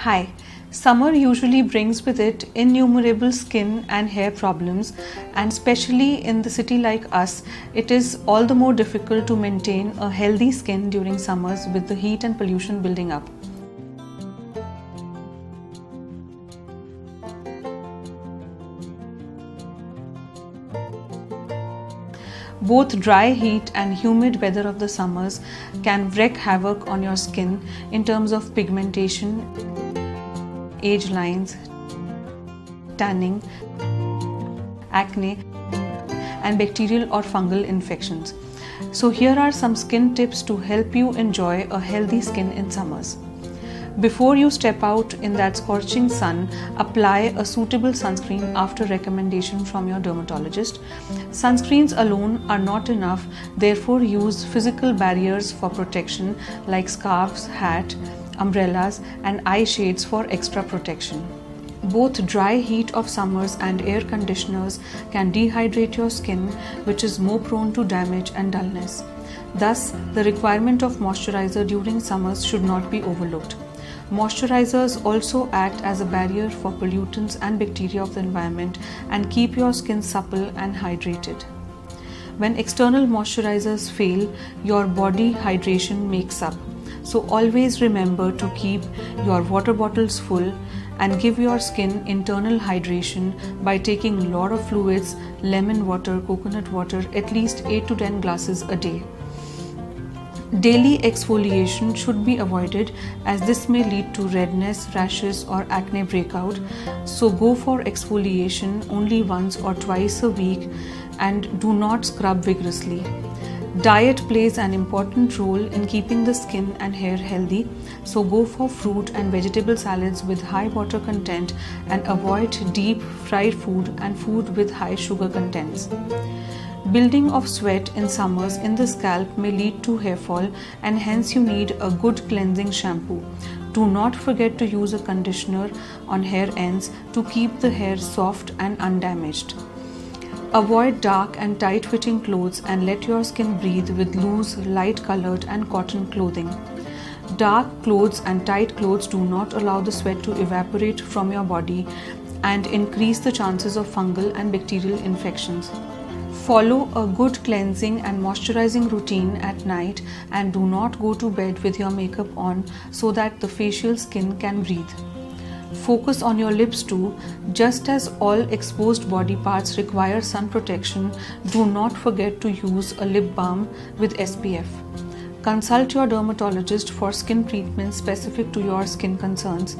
Hi, summer usually brings with it innumerable skin and hair problems, and especially in the city like us, it is all the more difficult to maintain a healthy skin during summers with the heat and pollution building up. Both dry heat and humid weather of the summers can wreak havoc on your skin in terms of pigmentation, age lines, tanning, acne, and bacterial or fungal infections. So here are some skin tips to help you enjoy a healthy skin in summers. Before you step out in that scorching sun, apply a suitable sunscreen after recommendation from your dermatologist. Sunscreens alone are not enough, therefore use physical barriers for protection like scarves, hat, umbrellas, and eye shades for extra protection. Both dry heat of summers and air conditioners can dehydrate your skin, which is more prone to damage and dullness. Thus, the requirement of moisturizer during summers should not be overlooked. Moisturizers also act as a barrier for pollutants and bacteria of the environment and keep your skin supple and hydrated. When external moisturizers fail, your body hydration makes up. So always remember to keep your water bottles full and give your skin internal hydration by taking a lot of fluids, lemon water, coconut water, at least 8 to 10 glasses a day. Daily exfoliation should be avoided as this may lead to redness, rashes or acne breakout. So go for exfoliation only once or twice a week and do not scrub vigorously. Diet plays an important role in keeping the skin and hair healthy, so go for fruit and vegetable salads with high water content and avoid deep fried food and food with high sugar contents. Building of sweat in summers in the scalp may lead to hair fall, and hence you need a good cleansing shampoo. Do not forget to use a conditioner on hair ends to keep the hair soft and undamaged. Avoid dark and tight-fitting clothes and let your skin breathe with loose, light-colored and cotton clothing. Dark clothes and tight clothes do not allow the sweat to evaporate from your body and increase the chances of fungal and bacterial infections. Follow a good cleansing and moisturizing routine at night and do not go to bed with your makeup on so that the facial skin can breathe. Focus on your lips too. Just as all exposed body parts require sun protection, do not forget to use a lip balm with SPF. Consult your dermatologist for skin treatments specific to your skin concerns.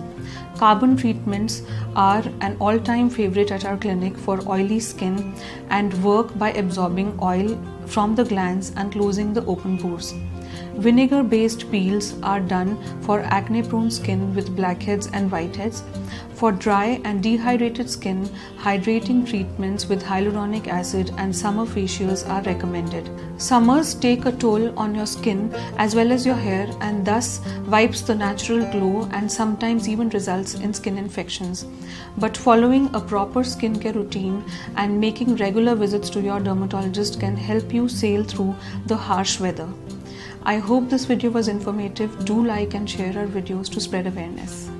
Carbon treatments are an all-time favorite at our clinic for oily skin and work by absorbing oil from the glands and closing the open pores. Vinegar-based peels are done for acne-prone skin with blackheads and whiteheads. For dry and dehydrated skin, hydrating treatments with hyaluronic acid and summer facials are recommended. Summers take a toll on your skin as well as your hair and thus wipes the natural glow and sometimes even results in skin infections. But following a proper skincare routine and making regular visits to your dermatologist can help you sail through the harsh weather. I hope this video was informative. Do like and share our videos to spread awareness.